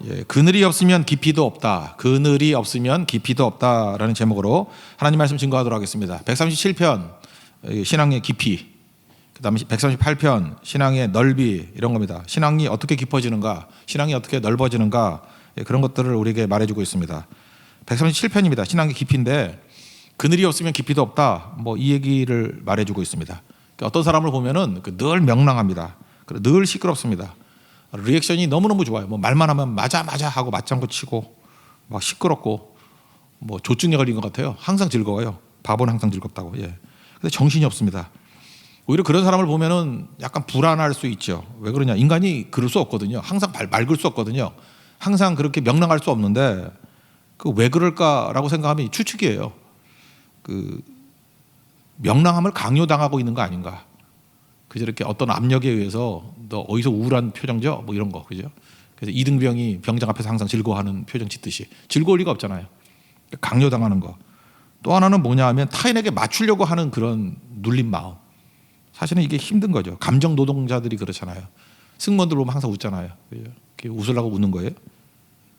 예, 그늘이 없으면 깊이도 없다. 그늘이 없으면 깊이도 없다라는 제목으로 하나님 말씀 증거하도록 하겠습니다. 137편 신앙의 깊이, 그다음에 138편 신앙의 넓이 이런 겁니다. 신앙이 어떻게 깊어지는가, 신앙이 어떻게 넓어지는가, 예, 그런 것들을 우리에게 말해주고 있습니다. 137편입니다. 신앙의 깊이인데 그늘이 없으면 깊이도 없다. 뭐 이 얘기를 말해주고 있습니다. 그러니까 어떤 사람을 보면은 늘 명랑합니다. 늘 시끄럽습니다. 리액션이 너무너무 좋아요. 뭐 말만 하면 맞아 하고 맞장구 치고 막 시끄럽고 뭐 조증에 걸린 것 같아요. 항상 즐거워요. 바보는 항상 즐겁다고. 예. 근데 정신이 없습니다. 오히려 그런 사람을 보면은 약간 불안할 수 있죠. 왜 그러냐? 인간이 그럴 수 없거든요. 항상 맑을 수 없거든요. 항상 그렇게 명랑할 수 없는데 그 왜 그럴까라고 생각하면 추측이에요. 그 명랑함을 강요당하고 있는 거 아닌가? 그저 이렇게 어떤 압력에 의해서 너 어디서 우울한 표정죠? 뭐 이런 거, 그죠? 그래서 이등병이 병장 앞에서 항상 즐거워하는 표정 짓듯이 즐거울 리가 없잖아요. 강요당하는 거. 또 하나는 뭐냐 하면 타인에게 맞추려고 하는 그런 눌린 마음. 사실은 이게 힘든 거죠. 감정 노동자들이 그렇잖아요. 승무원들 보면 항상 웃잖아요. 그죠? 웃으려고 웃는 거예요.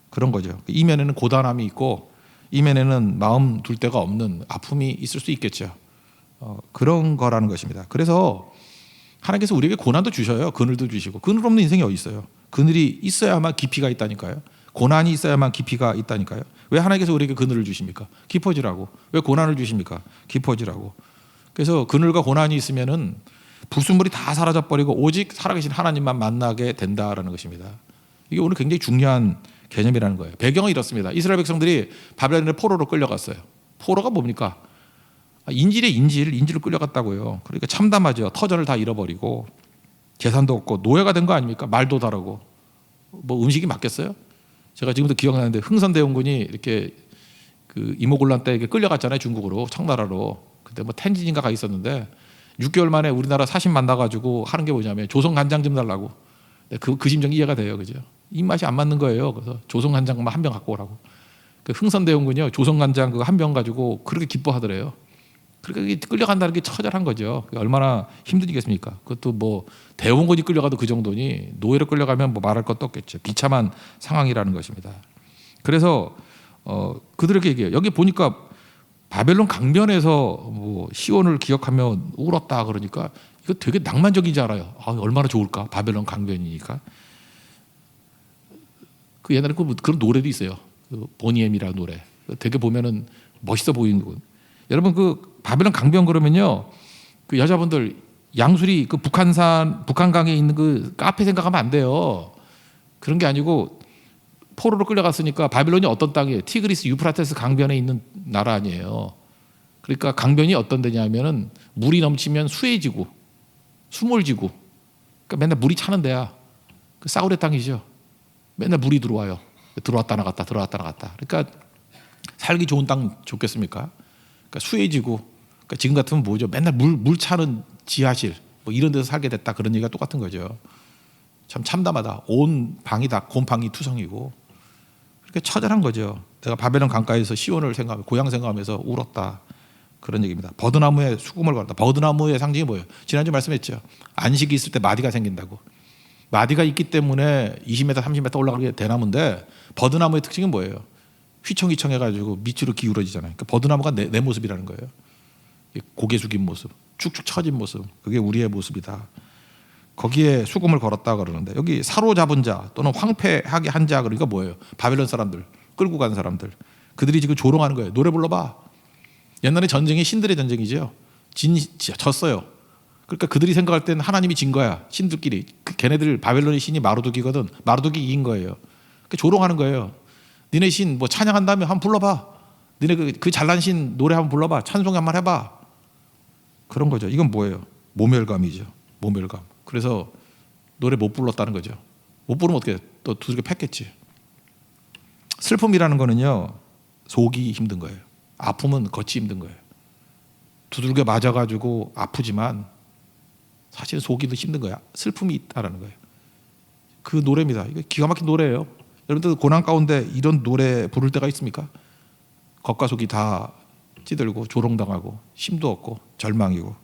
그런 거죠. 이면에는 고단함이 있고 이면에는 마음 둘 데가 없는 아픔이 있을 수 있겠죠. 그런 거라는 것입니다. 그래서 하나님께서 우리에게 고난도 주셔요. 그늘도 주시고. 그늘 없는 인생이 어디 있어요? 그늘이 있어야만 깊이가 있다니까요. 고난이 있어야만 깊이가 있다니까요. 왜 하나님께서 우리에게 그늘을 주십니까? 깊어지라고. 왜 고난을 주십니까? 깊어지라고. 그래서 그늘과 고난이 있으면은 불순물이 다 사라져 버리고 오직 살아계신 하나님만 만나게 된다라는 것입니다. 이게 오늘 굉장히 중요한 개념이라는 거예요. 배경은 이렇습니다. 이스라엘 백성들이 바벨론의 포로로 끌려갔어요. 포로가 뭡니까? 인질을 끌려갔다고요. 그러니까 참담하죠. 터전을 다 잃어버리고 재산도 없고 노예가 된 거 아닙니까? 말도 다르고 뭐 음식이 맞겠어요? 제가 지금도 기억나는데 흥선대원군이 이렇게 그 이모군란 때 이렇게 끌려갔잖아요. 중국으로 청나라로. 그때 뭐 텐진인가 가 있었는데 6개월 만에 우리나라 사신 만나가지고 하는 게 뭐냐면 조선 간장 좀 달라고. 그 심정 이해가 돼요, 그죠? 입맛이 안 맞는 거예요. 그래서 조선 간장만 한 병 갖고 오라고. 그 흥선대원군이요 조선 간장 그 한 병 가지고 그렇게 기뻐하더래요. 그러니까 끌려간다는 게 처절한 거죠. 얼마나 힘든 일이겠습니까? 그것도 뭐 대원군이 끌려가도 그 정도니 노예로 끌려가면 뭐 말할 것도 없겠죠. 비참한 상황이라는 것입니다. 그래서 그들에게 얘기해요. 여기 보니까 바벨론 강변에서 뭐 시온을 기억하며 울었다 그러니까 이거 되게 낭만적이지 않아요? 얼마나 좋을까? 바벨론 강변이니까. 그 옛날에 그런 노래도 있어요. 그 보니엠이라는 노래. 되게 보면은 멋있어 보이는 거. 여러분 그 바벨론 강변 그러면요 그 여자분들 양수리 그 북한강에 있는 그 카페 생각하면 안 돼요. 그런 게 아니고 포로로 끌려갔으니까 바벨론이 어떤 땅이에요? 티그리스 유프라테스 강변에 있는 나라 아니에요. 그러니까 강변이 어떤 데냐면은 물이 넘치면 수해지구, 수몰지구. 그러니까 맨날 물이 차는 데야. 그 싸구려 땅이죠. 맨날 물이 들어와요. 들어왔다 나갔다 들어왔다 나갔다. 그러니까 살기 좋은 땅 좋겠습니까? 그러니까 수해지구. 그러니까 지금 같으면 뭐죠? 맨날 물 차는 지하실 뭐 이런 데서 살게 됐다 그런 얘기가 똑같은 거죠. 참 참담하다. 온 방이 다 곰팡이 투성이고 그렇게 처절한 거죠. 내가 바벨론 강가에서 시온을 생각하며 고향 생각하면서 울었다 그런 얘기입니다. 버드나무에 수금을 걸었다. 버드나무의 상징이 뭐예요? 지난주 말씀했죠. 안식이 있을 때 마디가 생긴다고. 마디가 있기 때문에 20m, 30m 올라가게 대나무인데 버드나무의 특징은 뭐예요? 휘청휘청해가지고 밑으로 기울어지잖아요. 그러니까 버드나무가 내 모습이라는 거예요. 고개 숙인 모습, 축축 처진 모습, 그게 우리의 모습이다. 거기에 수금을 걸었다 그러는데 여기 사로잡은 자 또는 황폐하게 한 자 그러니까 뭐예요? 바벨론 사람들, 끌고 간 사람들. 그들이 지금 조롱하는 거예요. 노래 불러봐. 옛날에 전쟁이 신들의 전쟁이죠. 졌어요. 그러니까 그들이 생각할 때는 하나님이 진 거야. 신들끼리. 걔네들 바벨론의 신이 마르둑이거든. 마르둑이 이긴 거예요. 그러니까 조롱하는 거예요. 니네 신 뭐 찬양한다면 한번 불러봐. 니네 그 잘난 신 노래 한번 불러봐. 찬송이 한번 해봐. 그런 거죠. 이건 뭐예요? 모멸감이죠. 모멸감. 그래서 노래 못 불렀다는 거죠. 못 부르면 어떻게 또 두들겨 팼겠지. 슬픔이라는 거는요. 속이 힘든 거예요. 아픔은 겉이 힘든 거예요. 두들겨 맞아가지고 아프지만 사실 속이 더 힘든 거야. 슬픔이 있다라는 거예요. 그 노래입니다. 이거 기가 막힌 노래예요. 여러분들 고난 가운데 이런 노래 부를 때가 있습니까? 겉과 속이 다 찌들고 조롱당하고 힘도 없고 절망이고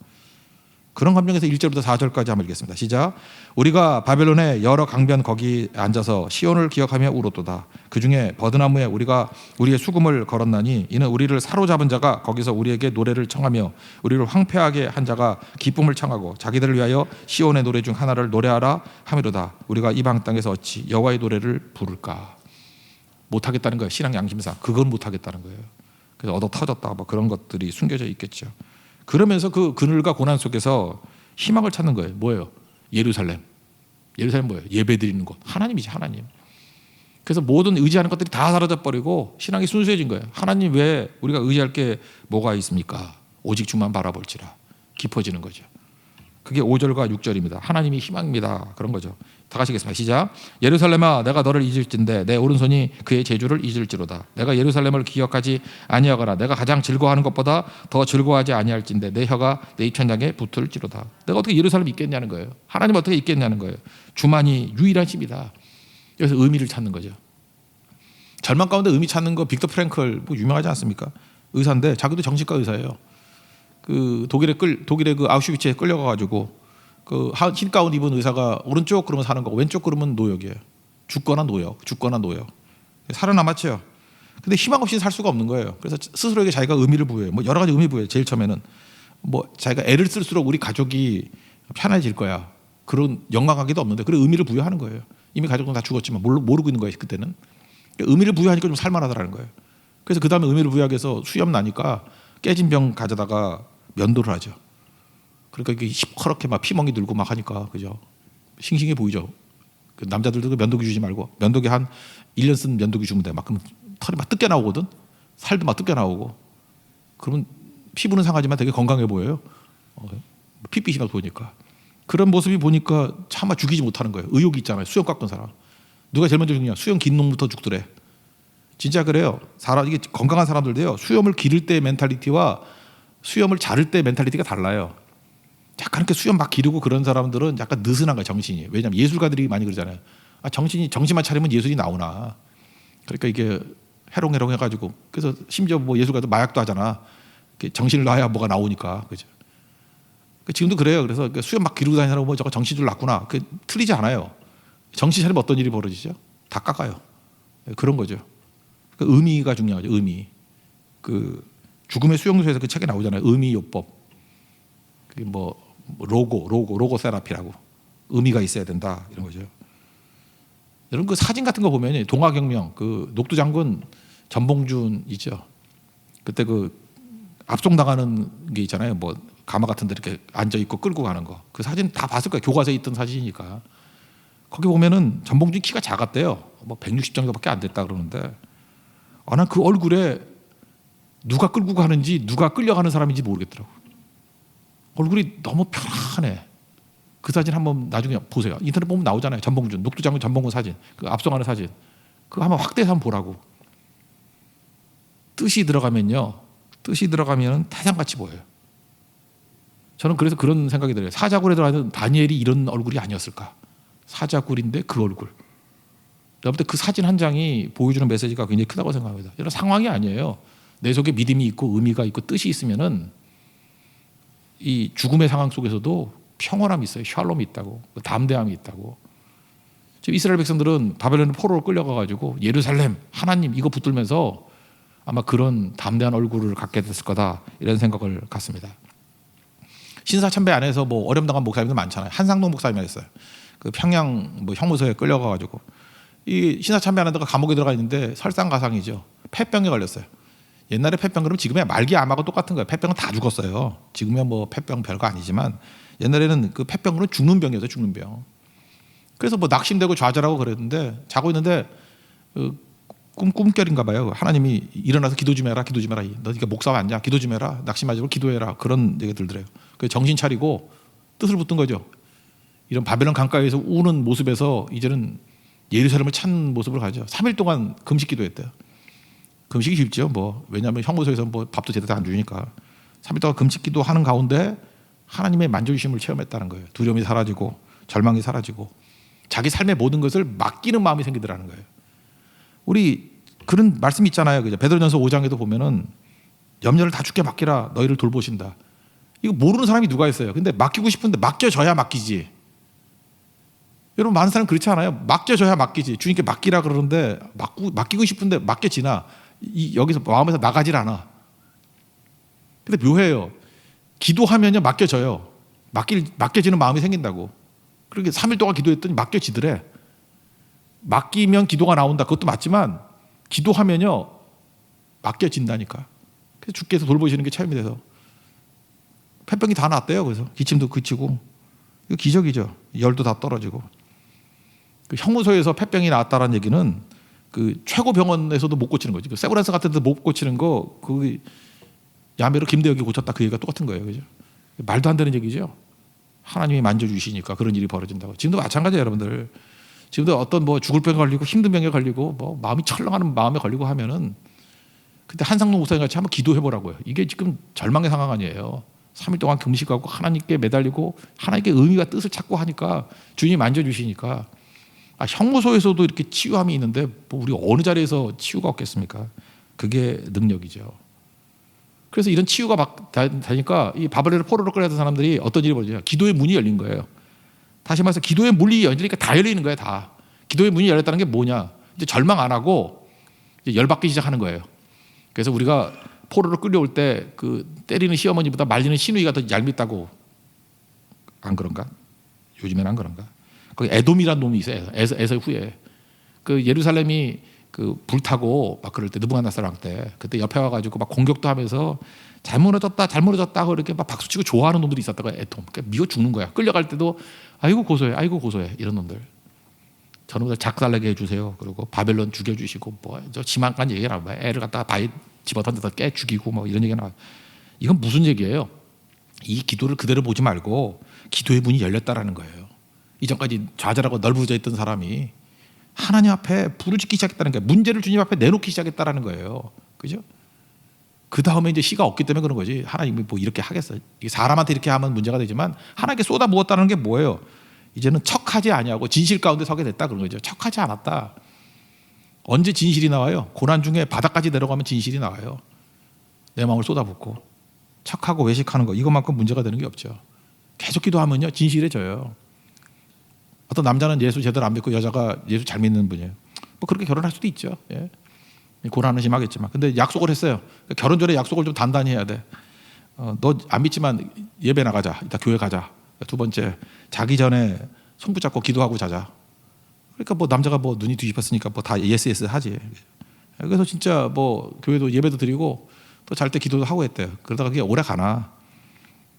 그런 감정에서 1절부터 4절까지 한번 읽겠습니다. 시작. 우리가 바벨론의 여러 강변 거기 앉아서 시온을 기억하며 울었도다. 그중에 버드나무에 우리가 우리의 수금을 걸었나니 이는 우리를 사로잡은 자가 거기서 우리에게 노래를 청하며 우리를 황폐하게 한 자가 기쁨을 청하고 자기들을 위하여 시온의 노래 중 하나를 노래하라 함이로다. 우리가 이방 땅에서 어찌 여호와의 노래를 부를까. 못하겠다는 거예요. 신앙 양심상 그건 못하겠다는 거예요. 그래서 얻어 터졌다 뭐 그런 것들이 숨겨져 있겠죠. 그러면서 그 그늘과 고난 속에서 희망을 찾는 거예요. 뭐예요? 예루살렘. 예루살렘 뭐예요? 예배 드리는 곳. 하나님이지, 하나님. 그래서 모든 의지하는 것들이 다 사라져 버리고 신앙이 순수해진 거예요. 하나님 외에 우리가 의지할 게 뭐가 있습니까? 오직 주만 바라볼지라. 깊어지는 거죠. 그게 5절과 6절입니다. 하나님이 희망입니다. 그런 거죠. 다 같이겠습니다. 시작. 예루살렘아 내가 너를 잊을진대 내 오른손이 그의 재주를 잊을지로다. 내가 예루살렘을 기억하지 아니하거나 내가 가장 즐거워하는 것보다 더 즐거워하지 아니할진대 내 혀가 내 입천장에 붙을지로다. 내가 어떻게 예루살렘 있겠냐는 거예요. 하나님 어떻게 있겠냐는 거예요. 주만이 유일한 힘이다. 그래서 의미를 찾는 거죠. 절망 가운데 의미 찾는 거 빅터 프랭클 뭐 유명하지 않습니까? 의사인데 자기도 정신과 의사예요. 그 독일의 그 아우슈비츠에 끌려가가지고 그 흰 가운 입은 의사가 오른쪽 그러면 사는 거고 왼쪽 그러면 노역이에요. 죽거나 노역. 살아남았죠. 근데 희망 없이 살 수가 없는 거예요. 그래서 스스로에게 자기가 의미를 부여해요. 뭐 여러 가지 의미 부여해요. 제일 처음에는 뭐 자기가 애를 쓸수록 우리 가족이 편해질 거야. 그런 영광하기도 없는데 그런 의미를 부여하는 거예요. 이미 가족은 다 죽었지만 모르고 있는 거예요. 그때는 의미를 부여하니까 좀 살만하다라는 거예요. 그래서 그 다음에 의미를 부여하기 위해서 수염 나니까 깨진 병 가져다가 면도를 하죠. 그러니까 이게 시퍼렇게 막 피멍이 들고 막 하니까 그죠? 싱싱해 보이죠. 그 남자들도 그 면도기 주지 말고 면도기 한 1년 쓴 면도기 주면 돼. 막 그럼 털이 막 뜯겨 나오거든. 살도 막 뜯겨 나오고. 그러면 피부는 상하지만 되게 건강해 보여요. 핏빛이 막 보니까. 그런 모습이 보니까 차마 죽이지 못하는 거예요. 의욕이 있잖아요. 수염 깎은 사람. 누가 제일 먼저 죽냐? 수염 긴 놈부터 죽더래. 진짜 그래요. 사람 이게 건강한 사람들도요. 수염을 기를 때 멘탈리티와 수염을 자를 때 멘탈리티가 달라요. 약간 이렇게 수염 막 기르고 그런 사람들은 약간 느슨한 거야 정신이. 왜냐하면 예술가들이 많이 그러잖아요. 정신만 차리면 예술이 나오나. 그러니까 이게 해롱해롱 해가지고 그래서 심지어 뭐 예술가들 마약도 하잖아. 정신을 놔야 뭐가 나오니까 그죠. 지금도 그래요. 그래서 수염 막 기르고 다니는 사람 보면 저거 정신 줄 났구나. 그 틀리지 않아요. 정신 차리면 어떤 일이 벌어지죠? 다 깎아요. 그런 거죠. 그 의미가 중요하죠. 의미. 그 죽음의 수용소에서 그 책에 나오잖아요. 의미요법. 그 뭐 로고 세라피라고 의미가 있어야 된다 이런 거죠. 여러분 그 사진 같은 거 보면 동아경명 그 녹두 장군 전봉준 있죠. 그때 그 압송당하는 게 있잖아요. 뭐 가마 같은 데 이렇게 앉아 있고 끌고 가는 거. 그 사진 다 봤을 거예요. 교과서에 있던 사진이니까. 거기 보면은 전봉준 키가 작았대요. 뭐 160 정도밖에 안 됐다 그러는데 난 그 얼굴에 누가 끌고 가는지 누가 끌려가는 사람인지 모르겠더라고. 얼굴이 너무 편안해. 그 사진 한번 나중에 보세요. 인터넷 보면 나오잖아요. 전봉준, 녹두장군 전봉준 사진, 그 압송하는 사진. 그거 한번 확대해서 한번 보라고. 뜻이 들어가면 태산같이 보여요. 저는 그래서 그런 생각이 들어요. 사자굴에 들어가는 다니엘이 이런 얼굴이 아니었을까? 사자굴인데 그 얼굴. 내가 볼 때 그 사진 한 장이 보여주는 메시지가 굉장히 크다고 생각합니다. 이런 상황이 아니에요. 내 속에 믿음이 있고 의미가 있고 뜻이 있으면은 이 죽음의 상황 속에서도 평온함이 있어요. 샬롬이 있다고, 담대함이 있다고. 지금 이스라엘 백성들은 바벨론 포로로 끌려가가지고 예루살렘 하나님 이거 붙들면서 아마 그런 담대한 얼굴을 갖게 됐을 거다 이런 생각을 갖습니다. 신사참배 안에서 뭐 어려움당한 목사님들 많잖아요. 한상동 목사님이 했어요. 그 평양 뭐 형무소에 끌려가가지고 이 신사참배하는 데가 감옥에 들어가 있는데 설상가상이죠. 폐병에 걸렸어요. 옛날에 폐병 그러면 지금의 말기 암하고 똑같은 거예요. 폐병은 다 죽었어요. 지금은 뭐 폐병 별거 아니지만 옛날에는 그 폐병으로 죽는 병이었어요. 죽는 병. 그래서 뭐 낙심되고 좌절하고 그랬는데 자고 있는데 꿈결인가 봐요. 하나님이 일어나서 기도 좀 해라. 기도 좀 해라. 너 이게 목사 왔냐? 기도 좀 해라. 낙심하지 말고 기도해라. 그런 얘기 들더래요. 그래서 정신 차리고 뜻을 붙든 거죠. 이런 바벨론 강가에서 우는 모습에서 이제는 예루살렘을 찾는 모습을 가죠. 3일 동안 금식 기도했대요. 금식이 쉽죠. 뭐 왜냐하면 형무소에서 뭐 밥도 제대로 안 주니까 3일 동안 금식 기도하는 가운데 하나님의 만져주심을 체험했다는 거예요. 두려움이 사라지고 절망이 사라지고 자기 삶의 모든 것을 맡기는 마음이 생기더라는 거예요. 우리 그런 말씀 있잖아요. 그죠? 베드로전서 5장에도 보면은 염려를 다 주께 맡기라 너희를 돌보신다. 이거 모르는 사람이 누가 있어요. 근데 맡기고 싶은데 맡겨져야 맡기지. 여러분 많은 사람 그렇지 않아요? 맡겨져야 맡기지. 주님께 맡기라 그러는데 맡기고 싶은데 맡겨지나? 여기서 마음에서 나가질 않아. 근데 묘해요. 기도하면요 맡겨져요. 맡겨지는 마음이 생긴다고. 그렇게 3일 동안 기도했더니 맡겨지더래. 맡기면 기도가 나온다. 그것도 맞지만 기도하면요 맡겨진다니까. 그래서 주께서 돌보시는 게 체험이 돼서 폐병이 다 낫대요. 그래서 기침도 그치고. 이거 기적이죠. 열도 다 떨어지고. 그 형무소에서 폐병이 나았다는 얘기는 그 최고 병원에서도 못 고치는 거죠. 그 세브란스 같은 데도 못 고치는 거, 그 야매로 김대혁이 고쳤다 그 얘기가 똑같은 거예요. 그죠? 말도 안 되는 얘기죠. 하나님이 만져주시니까 그런 일이 벌어진다고. 지금도 마찬가지예요, 여러분들. 지금도 어떤 뭐 죽을 병에 걸리고 힘든 병에 걸리고 뭐 마음이 철렁하는 마음에 걸리고 하면은 그때 한상로 목사님 같이 한번 기도해 보라고요. 이게 지금 절망의 상황 아니에요. 3일 동안 금식하고 하나님께 매달리고 하나님께 의미와 뜻을 찾고 하니까 주님이 만져주시니까 형무소에서도 이렇게 치유함이 있는데 뭐 우리 어느 자리에서 치유가 없겠습니까? 그게 능력이죠. 그래서 이런 치유가 막 되니까 이 바벨론을 포로로 끌어내던 사람들이 어떤 일이 벌어져요? 기도의 문이 열린 거예요. 다시 말해서 기도의 문이 열리니까 다 열리는 거예요. 다. 기도의 문이 열렸다는 게 뭐냐? 이제 절망 안 하고 이제 열받기 시작하는 거예요. 그래서 우리가 포로로 끌려올 때 그 때리는 시어머니보다 말리는 시누이가 더 얄밉다고 안 그런가? 요즘엔 안 그런가? 거기 에돔이라는 놈이 있어요. 에서 후에 그 예루살렘이 그 불타고 막 그럴 때 느부갓네살 왕 때 그때 옆에 와가지고 막 공격도 하면서 잘 무너졌다 이렇게 막 박수치고 좋아하는 놈들이 있었다가 에돔. 그러니까 미워 죽는 거야. 끌려갈 때도 아이고 고소해 이런 놈들. 저놈들 작살나게 해주세요. 그리고 바벨론 죽여주시고 뭐 저 지만간 얘기가 나와요. 애를 갖다가 바위 집어 던져서 깨 죽이고 뭐 이런 얘기가 나와요. 이건 무슨 얘기예요? 이 기도를 그대로 보지 말고 기도의 문이 열렸다라는 거예요. 이전까지 좌절하고 널브러져 있던 사람이 하나님 앞에 부르짖기 시작했다는 거예요. 문제를 주님 앞에 내놓기 시작했다라는 거예요. 그죠? 그 다음에 이제 씨가 없기 때문에 그런 거지. 하나님이 뭐 이렇게 하겠어요. 사람한테 이렇게 하면 문제가 되지만 하나님께 쏟아 부었다는 게 뭐예요? 이제는 척하지 아니하고 진실 가운데 서게 됐다 그런 거죠. 척하지 않았다. 언제 진실이 나와요? 고난 중에 바닥까지 내려가면 진실이 나와요. 내 마음을 쏟아붓고 척하고 외식하는 거 이것만큼 문제가 되는 게 없죠. 계속 기도하면요 진실해져요. 어떤 남자는 예수 제대로 안 믿고 여자가 예수 잘 믿는 분이에요. 뭐 그렇게 결혼할 수도 있죠. 예. 고난은 심하겠지만. 근데 약속을 했어요. 결혼 전에 약속을 좀 단단히 해야 돼. 너 안 믿지만 예배 나가자. 이따 교회 가자. 두 번째, 자기 전에 손 붙잡고 기도하고 자자. 그러니까 뭐 남자가 뭐 눈이 뒤집었으니까 뭐 다 예스 하지. 그래서 진짜 뭐 교회도 예배도 드리고 또 잘 때 기도도 하고 했대요. 그러다가 그게 오래 가나.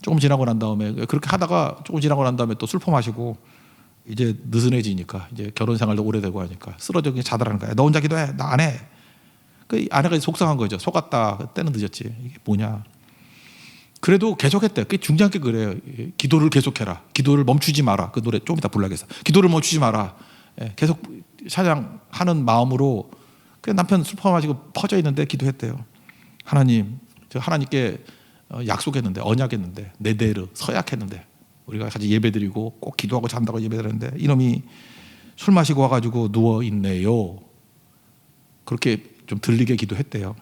조금 지나고 난 다음에 그렇게 하다가 조금 지나고 난 다음에 또 술 퍼마시고 이제 느슨해지니까 이제 결혼 생활도 오래되고 하니까 쓰러져 그냥 자더라는 거야. 너 혼자 기도해. 나 안 해. 그 아내가 속상한 거죠. 속았다. 그때는 늦었지. 이게 뭐냐. 그래도 계속했대. 그게 중요한 게 그래요. 기도를 계속해라. 기도를 멈추지 마라. 그 노래 좀 이따 불러야겠어. 기도를 멈추지 마라. 계속 찬양하는 마음으로 그 남편 술 퍼마시고 퍼져 있는데 기도했대요. 하나님, 저 하나님께 약속했는데 언약했는데 네데르 서약했는데 우리가 같이 예배드리고 꼭 기도하고 잔다고 예배드렸는데 이놈이 술 마시고 와가지고 누워 있네요. 그렇게 좀 들리게 기도했대요.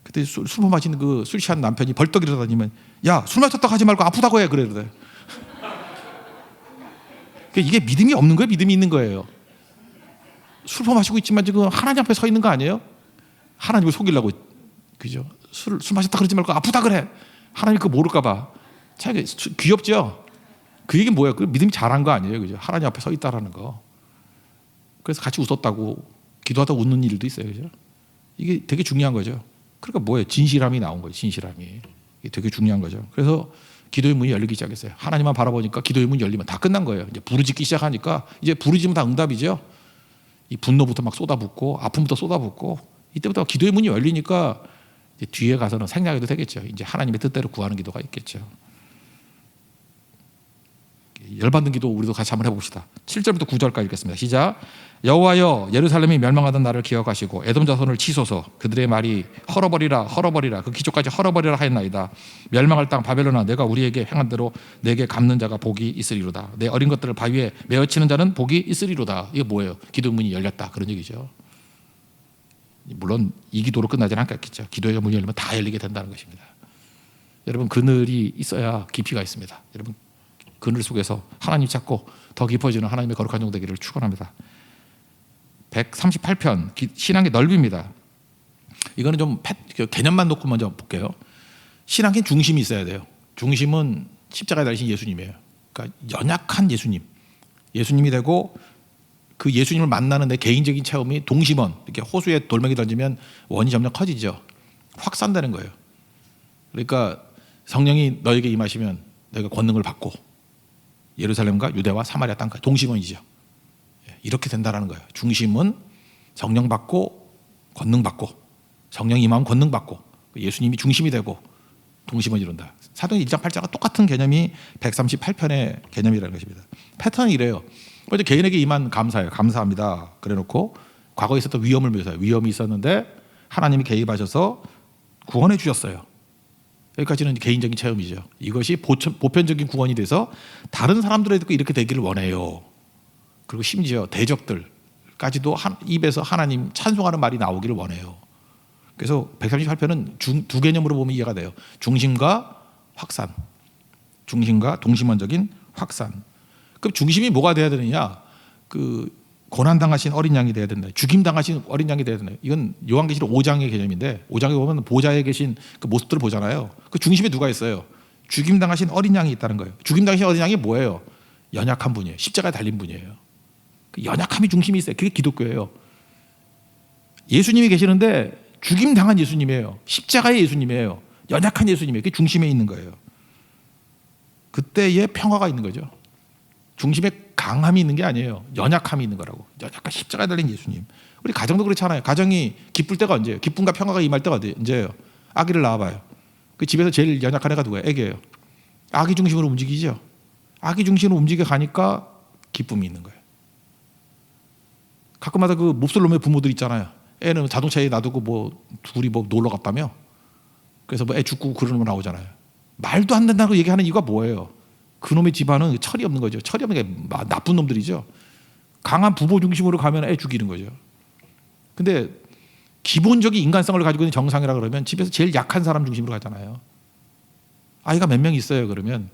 그때 술 마시는 그 술 취한 남편이 벌떡 일어나다니면 야, 술 마셨다고 하지 말고 아프다고 해 그래. 이게 믿음이 없는 거예요, 믿음이 있는 거예요. 술 마시고 있지만 지금 하나님 앞에 서 있는 거 아니에요? 하나님을 속이려고 그죠? 술 마셨다 그러지 말고 아프다 그래. 하나님 그거 모를까 봐. 참 귀엽죠? 그 얘기는 뭐예요? 그 믿음이 잘한 거 아니에요, 그죠? 하나님 앞에 서 있다라는 거. 그래서 같이 웃었다고 기도하다 웃는 일도 있어요, 그죠? 이게 되게 중요한 거죠. 그러니까 뭐예요? 진실함이 나온 거예요. 진실함이. 이게 되게 중요한 거죠. 그래서 기도의 문이 열리기 시작했어요. 하나님만 바라보니까 기도의 문이 열리면 다 끝난 거예요. 이제 부르짖기 시작하니까 이제 부르짖으면 다 응답이죠. 이 분노부터 막 쏟아붓고 아픔부터 쏟아붓고 이때부터 기도의 문이 열리니까 이제 뒤에 가서는 생략해도 되겠죠. 이제 하나님의 뜻대로 구하는 기도가 있겠죠. 열받는 기도 우리도 같이 한번 해봅시다. 7절부터 9절까지 읽겠습니다. 시작. 여호와여, 예루살렘이 멸망하던 날을 기억하시고 에돔 자손을 치소서. 그들의 말이 헐어버리라 그 기초까지 헐어버리라 하였나이다. 멸망할 땅 바벨론아, 내가 우리에게 행한 대로 내게 갚는 자가 복이 있으리로다. 내 어린 것들을 바위에 메어치는 자는 복이 있으리로다. 이게 뭐예요? 기도 문이 열렸다 그런 얘기죠. 물론 이 기도로 끝나지는 않겠죠. 기도의 문이 열리면 다 열리게 된다는 것입니다. 여러분 그늘이 있어야 깊이가 있습니다. 여러분 그늘 속에서 하나님 찾고 더 깊어지는 하나님의 거룩한 종 되기를 축원합니다. 138편 신앙의 넓이입니다. 이거는 좀 개념만 놓고 먼저 볼게요. 신앙의 중심이 있어야 돼요. 중심은 십자가에 달리신 예수님이에요. 그러니까 연약한 예수님이 되고 그 예수님을 만나는 내 개인적인 체험이 동심원, 이렇게 호수에 돌멩이 던지면 원이 점점 커지죠. 확산되는 거예요. 그러니까 성령이 너에게 임하시면 너희가 권능을 받고 예루살렘과 유대와 사마리아 땅까지 동심원이죠. 이렇게 된다라는 거예요. 중심은 성령 받고 권능 받고 성령 임하면 권능 받고 예수님이 중심이 되고 동심원이 이룬다. 사도행 1장 8장과 똑같은 개념이 138편의 개념이라는 것입니다. 패턴이 이래요. 먼저 개인에게 임한 감사예요. 감사합니다. 그래놓고 과거에 있었던 위험을 묘사해요. 위험이 있었는데 하나님이 개입하셔서 구원해 주셨어요. 여기까지는 개인적인 체험이죠. 이것이 보편적인 구원이 돼서 다른 사람들에도 이렇게 되기를 원해요. 그리고 심지어 대적들까지도 입에서 하나님 찬송하는 말이 나오기를 원해요. 그래서 138편은 두 개념으로 보면 이해가 돼요. 중심과 확산, 중심과 동심원적인 확산. 그럼 중심이 뭐가 돼야 되느냐? 그 고난당하신 어린 양이 돼야 된다. 죽임당하신 어린 양이 돼야 된다. 이건 요한계시록 5장의 개념인데 5장에 보면 보좌에 계신 그 모습들을 보잖아요. 그 중심에 누가 있어요? 죽임당하신 어린 양이 있다는 거예요. 죽임당하신 어린 양이 뭐예요? 연약한 분이에요. 십자가에 달린 분이에요. 그 연약함이 중심이 있어요. 그게 기독교예요. 예수님이 계시는데 죽임당한 예수님이에요. 십자가의 예수님이에요. 연약한 예수님이에요. 그게 중심에 있는 거예요. 그때의 평화가 있는 거죠. 중심에 강함이 있는 게 아니에요. 연약함이 있는 거라고. 연약한 십자가에 달린 예수님. 우리 가정도 그렇잖아요. 가정이 기쁠 때가 언제예요? 기쁨과 평화가 임할 때가 언제예요? 아기를 낳아봐요. 그 집에서 제일 연약한 애가 누구예요? 애기예요. 아기 중심으로 움직이죠. 아기 중심으로 움직여 가니까 기쁨이 있는 거예요. 가끔마다 그 몹쓸 놈의 부모들 있잖아요. 애는 자동차에 놔두고 뭐 둘이 뭐 놀러 갔다며. 그래서 뭐 애 죽고 그러는 거 나오잖아요. 말도 안 된다고 얘기하는 이유가 뭐예요? 그놈의 집안은 철이 없는 거죠. 철이 없는 게 나쁜 놈들이죠. 강한 부모 중심으로 가면 애 죽이는 거죠. 근데 기본적인 인간성을 가지고 있는 정상이라 그러면 집에서 제일 약한 사람 중심으로 가잖아요. 아이가 몇 명 있어요. 그러면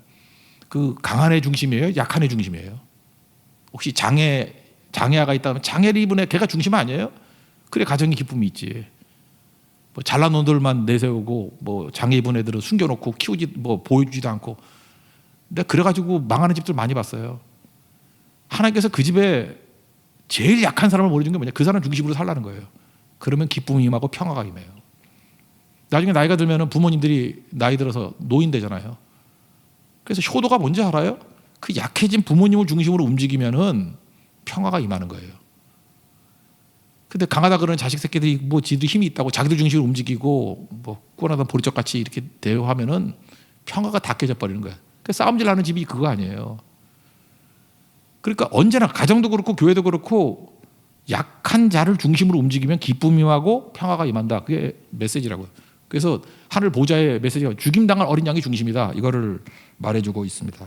그 강한 애 중심이에요? 약한 애 중심이에요? 혹시 장애아가 있다면 장애를 입은 애 걔가 중심 아니에요? 그래 가정의 기쁨이 있지. 뭐 잘난 놈들만 내세우고 뭐 장애 입은 애들은 숨겨놓고 키우지 뭐 보여주지도 않고. 근데 그래가지고 망하는 집들 많이 봤어요. 하나님께서 그 집에 제일 약한 사람을 몰아준 게 뭐냐? 그 사람 중심으로 살라는 거예요. 그러면 기쁨이 임하고 평화가 임해요. 나중에 나이가 들면 부모님들이 나이 들어서 노인 되잖아요. 그래서 효도가 뭔지 알아요? 그 약해진 부모님을 중심으로 움직이면은 평화가 임하는 거예요. 근데 강하다 그러는 자식 새끼들이 뭐 지도 힘이 있다고 자기들 중심으로 움직이고 뭐 꾸어나던 보리떡같이 이렇게 대우하면은 평화가 다 깨져 버리는 거예요. 싸움질 나는 집이 그거 아니에요. 그러니까 언제나 가정도 그렇고 교회도 그렇고 약한 자를 중심으로 움직이면 기쁨이 임하고 평화가 임한다. 그게 메시지라고요. 그래서 하늘 보좌의 메시지가 죽임당한 어린 양이 중심이다. 이거를 말해주고 있습니다.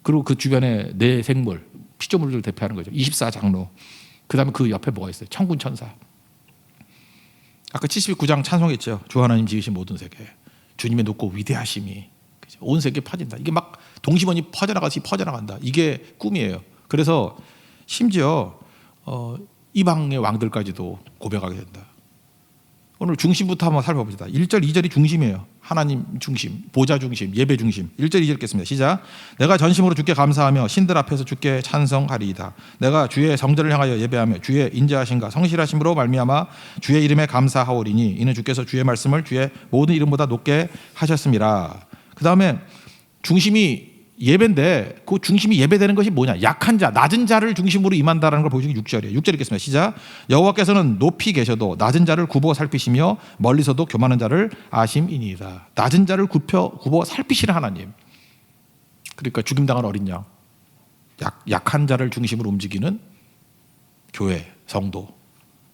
그리고 그 주변에 내 생물, 피조물들을 대표하는 거죠. 24장로. 그 다음에 그 옆에 뭐가 있어요? 천군 천사. 아까 79장 찬송했죠. 주 하나님 지으신 모든 세계. 주님의 높고 위대하심이 온 세계에 퍼진다. 이게 막 동심원이 퍼져나간다. 이게 꿈이에요. 그래서 심지어 이방의 왕들까지도 고백하게 된다. 오늘 중심부터 한번 살펴봅시다. 1절 2절이 중심이에요. 하나님 중심, 보좌 중심, 예배 중심. 1절 2절 읽겠습니다. 시작. 내가 전심으로 주께 감사하며 신들 앞에서 주께 찬송하리이다. 내가 주의 성전을 향하여 예배하며 주의 인자하심과 성실하심으로 말미암아 주의 이름에 감사하오리니 이는 주께서 주의 말씀을 주의 모든 이름보다 높게 하셨습니다. 그 다음에 중심이 예배인데 그 중심이 예배되는 것이 뭐냐? 약한 자, 낮은 자를 중심으로 임한다는 걸 보여주는 게 6절이에요. 6절 읽겠습니다. 시작. 여호와께서는 높이 계셔도 낮은 자를 굽어 살피시며 멀리서도 교만한 자를 아심이니이다. 낮은 자를 굽어 살피시는 하나님. 그러니까 죽임당한 어린 양, 약한 자를 중심으로 움직이는 교회, 성도.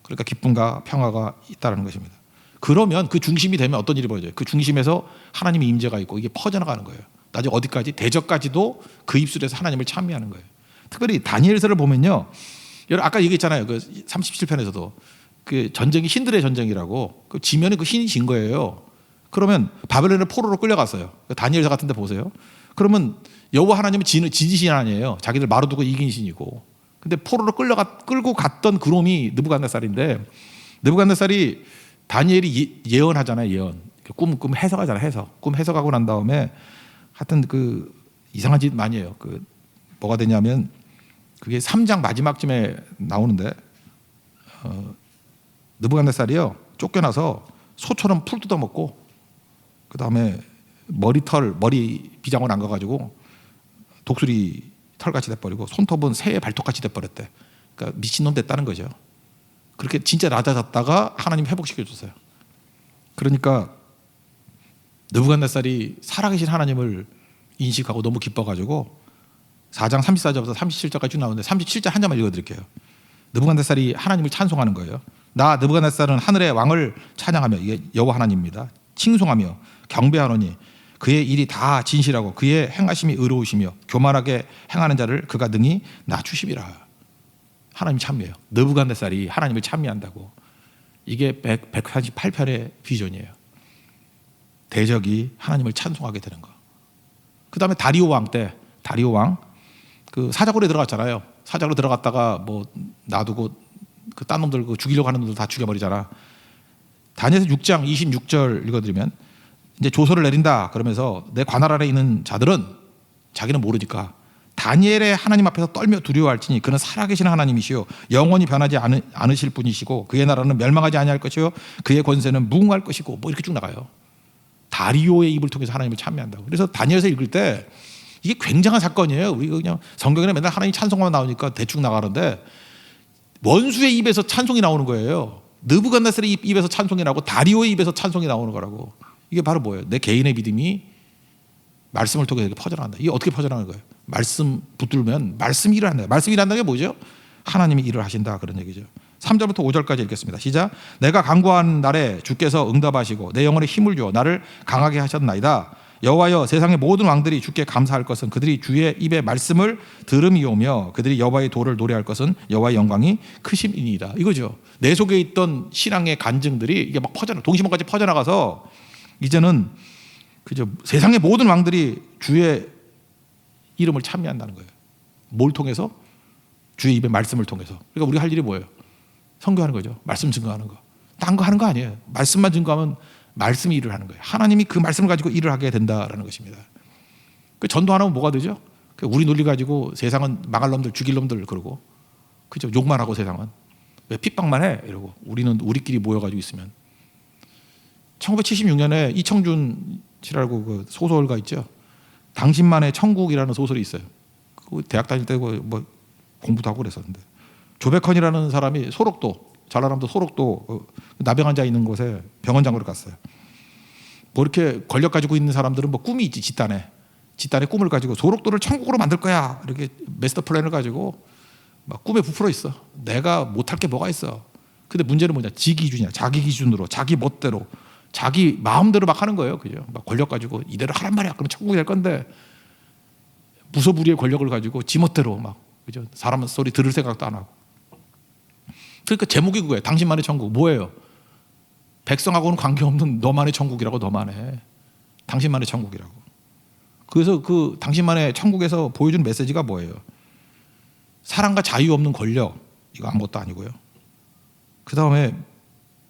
그러니까 기쁨과 평화가 있다는 것입니다. 그러면 그 중심이 되면 어떤 일이 벌어져요? 그 중심에서 하나님의 임재가 있고 이게 퍼져나가는 거예요. 나중에 어디까지? 대적까지도 그 입술에서 하나님을 찬미하는 거예요. 특별히 다니엘서를 보면요. 여러분 아까 얘기했잖아요. 그 37편에서도 그 전쟁이 신들의 전쟁이라고. 그 지면은 그 신이 진 거예요. 그러면 바벨론의 포로로 끌려갔어요. 다니엘서 같은 데 보세요. 그러면 여호와 하나님은 진신 아니에요. 자기들 마루두고 이긴 신이고. 근데 포로로 끌고 갔던 그놈이 느부갓네살인데, 느부갓네살이 다니엘이 예언하잖아요. 예언. 꿈 해석하잖아요. 꿈 해석하고 난 다음에 하여튼 그 이상한 짓 많이 해요. 그 뭐가 되냐면 그게 3장 마지막쯤에 나오는데 느부갓네살이요 쫓겨나서 소처럼 풀 뜯어먹고 그 다음에 머리 비장을 안 가가지고 독수리 털같이 돼버리고 손톱은 새의 발톱같이 돼버렸대. 그러니까 미친놈 됐다는 거죠. 그렇게 진짜 낮아졌다가 하나님 회복시켜줬어요. 그러니까 느부갓네살이 살아계신 하나님을 인식하고 너무 기뻐가지고 4장 34절부터 37절까지 쭉 나오는데 37절 한 절만 읽어드릴게요. 느부갓네살이 하나님을 찬송하는 거예요. 나 느부갓네살은 하늘의 왕을 찬양하며, 이게 여호와 하나님입니다. 칭송하며 경배하노니 그의 일이 다 진실하고 그의 행하심이 의로우시며 교만하게 행하는 자를 그가 능히 낮추심이라. 하나님 찬미해요. 느부갓네살이 하나님을 찬미한다고. 이게 148편의 비전이에요. 대적이 하나님을 찬송하게 되는 거. 그 다음에 다리오 왕 때, 다리오 왕 그 사자굴에 들어갔잖아요. 사자굴에 들어갔다가 뭐 놔두고 그 딴 놈들 그 죽이려고 하는 놈들 다 죽여버리잖아. 다니엘서 6장 26절 읽어드리면 이제 조서를 내린다 그러면서 내 관할 아래 있는 자들은 자기는 모르니까 다니엘의 하나님 앞에서 떨며 두려워할지니 그는 살아계신 하나님이시요 영원히 변하지 않으실 분이시고 그의 나라는 멸망하지 아니할 것이요 그의 권세는 무궁할 것이고 뭐 이렇게 쭉 나가요. 다리오의 입을 통해서 하나님을 찬미한다고. 그래서 다니엘서 읽을 때 이게 굉장한 사건이에요. 우리 그냥 성경에 맨날 하나님 찬송만 나오니까 대충 나가는데 원수의 입에서 찬송이 나오는 거예요. 느부갓네살의 입에서 찬송이 나오고 다리오의 입에서 찬송이 나오는 거라고. 이게 바로 뭐예요? 내 개인의 믿음이 말씀을 통해 이렇게 퍼져나간다. 이게 어떻게 퍼져나가는 거예요? 말씀 붙들면 말씀이 일을 한다. 말씀이 일한다는 게 뭐죠? 하나님이 일을 하신다 그런 얘기죠. 3절부터 5절까지 읽겠습니다. 시작. 내가 간구한 날에 주께서 응답하시고 내 영혼에 힘을 주어 나를 강하게 하셨나이다. 여호와여 세상의 모든 왕들이 주께 감사할 것은 그들이 주의 입의 말씀을 들음이오며 그들이 여호와의 도를 노래할 것은 여호와의 영광이 크심이니이다. 이거죠. 내 속에 있던 신앙의 간증들이 이게 막 동시mon까지 퍼져나가서 이제는 그죠. 세상의 모든 왕들이 주의 이름을 찬미한다는 거예요. 뭘 통해서? 주의 입의 말씀을 통해서. 그러니까 우리가 할 일이 뭐예요? 선교하는 거죠. 말씀 증거하는 거. 딴 거 하는 거 아니에요. 말씀만 증거하면 말씀이 일을 하는 거예요. 하나님이 그 말씀을 가지고 일을 하게 된다라는 것입니다. 그 전도 안 하면 뭐가 되죠? 우리 논리 가지고 세상은 망할 놈들, 죽일 놈들 그러고, 그죠? 욕만 하고 세상은 왜 핍박만 해? 이러고 우리는 우리끼리 모여가지고 있으면. 1976년에 이청준 씨라고 그 소설가 있죠. 당신만의 천국이라는 소설이 있어요. 그 대학 다닐 때 뭐 공부도 하고 그랬었는데 조백헌이라는 사람이 소록도 전라남도 소록도 나병환자 있는 곳에 병원장으로 갔어요. 뭐 이렇게 권력 가지고 있는 사람들은 뭐 꿈이 있지. 집단의 꿈을 가지고 소록도를 천국으로 만들 거야 이렇게 마스터 플랜을 가지고 막 꿈에 부풀어 있어. 내가 못할 게 뭐가 있어. 근데 문제는 뭐냐? 지기준이야. 자기 기준으로 자기 멋대로 자기 마음대로 막 하는 거예요. 그죠? 막 권력 가지고 이대로 하란 말이야. 그럼 천국이 될 건데 무소불위의 권력을 가지고 지멋대로 막 그죠? 사람 소리 들을 생각도 안 하고. 그러니까 제목이 그거예요. 당신만의 천국. 뭐예요? 백성하고는 관계없는 너만의 천국이라고. 너만의 당신만의 천국이라고. 그래서 그 당신만의 천국에서 보여준 메시지가 뭐예요? 사랑과 자유 없는 권력. 이거 아무것도 아니고요. 그 다음에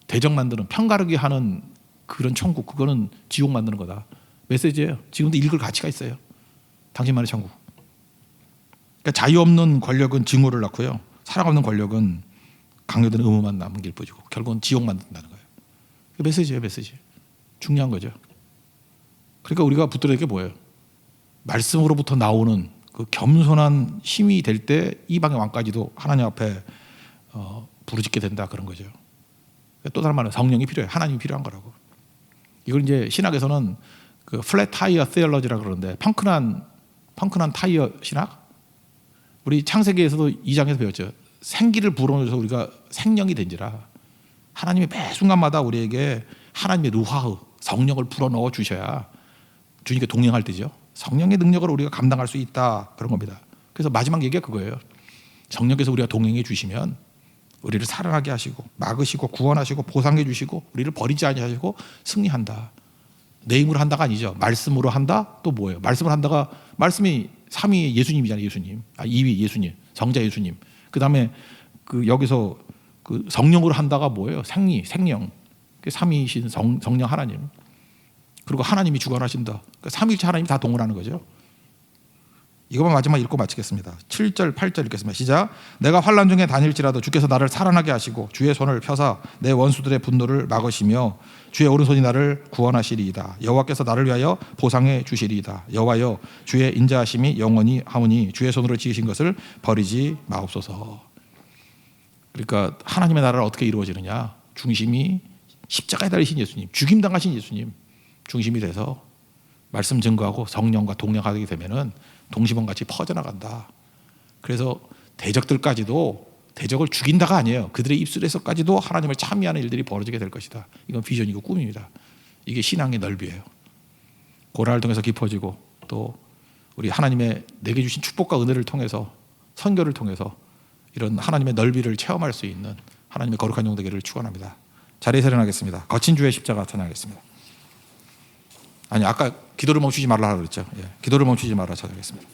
대적 만드는 편가르기 하는 그런 천국. 그거는 지옥 만드는 거다. 메시지예요. 지금도 읽을 가치가 있어요. 당신만의 천국. 그러니까 자유 없는 권력은 증오를 낳고요. 사랑 없는 권력은 강요되는 의무만 남길 뿐이고 결국은 지옥 만든다는 거예요. 메시지예요. 메시지. 중요한 거죠. 그러니까 우리가 붙들어야 될 게 뭐예요? 말씀으로부터 나오는 그 겸손한 힘이 될 때 이방의 왕까지도 하나님 앞에 부르짖게 된다 그런 거죠. 또 다른 말은 성령이 필요해요. 하나님이 필요한 거라고. 이걸 이제 신학에서는 그 플랫 타이어 테올로지라고 그러는데 펑크난 타이어 신학? 우리 창세기에서도 2장에서 배웠죠. 생기를 불어넣어서 우리가 생명이 된지라 하나님이 매 순간마다 우리에게 하나님의 루하흐 성령을 불어넣어 주셔야 주님께 동행할 때죠. 성령의 능력을 우리가 감당할 수 있다 그런 겁니다. 그래서 마지막 얘기가 그거예요. 성령께서 우리가 동행해 주시면 우리를 사랑하게 하시고 막으시고 구원하시고 보상해 주시고 우리를 버리지 아니하시고 승리한다. 내 힘으로 한다가 아니죠. 말씀으로 한다? 또 뭐예요? 말씀을 한다가 말씀이 3위 예수님이잖아요. 예수님. 2위 예수님. 성자 예수님. 그다음에 그 여기서 그 성령으로 한다가 뭐예요? 생령. 3위이신 성령 하나님. 그리고 하나님이 주관하신다. 삼위일체 하나님이 다 동원하는 거죠. 이것만 마지막 읽고 마치겠습니다. 7절 8절 읽겠습니다. 시작. 내가 환난 중에 다닐지라도 주께서 나를 살아나게 하시고 주의 손을 펴사 내 원수들의 분노를 막으시며 주의 오른손이 나를 구원하시리이다. 여호와께서 나를 위하여 보상해 주시리이다. 여호와여 주의 인자하심이 영원히 하오니 주의 손으로 지으신 것을 버리지 마옵소서. 그러니까 하나님의 나라를 어떻게 이루어지느냐. 중심이 십자가에 달리신 예수님, 죽임당하신 예수님 중심이 돼서 말씀 증거하고 성령과 동행하게 되면은 동시범같이 퍼져나간다. 그래서 대적들까지도 대적을 죽인다가 아니에요. 그들의 입술에서까지도 하나님을 찬미하는 일들이 벌어지게 될 것이다. 이건 비전이고 꿈입니다. 이게 신앙의 넓이에요. 고난을 통해서 깊어지고 또 우리 하나님의 내게 주신 축복과 은혜를 통해서 선교를 통해서 이런 하나님의 넓이를 체험할 수 있는 하나님의 거룩한 종 되기를 축원합니다. 자리에서 일어나겠습니다. 거친 주의 십자가 찬양하겠습니다. 아니 아까 기도를 멈추지 말라 그랬죠. 예, 기도를 멈추지 말라 찬양하겠습니다.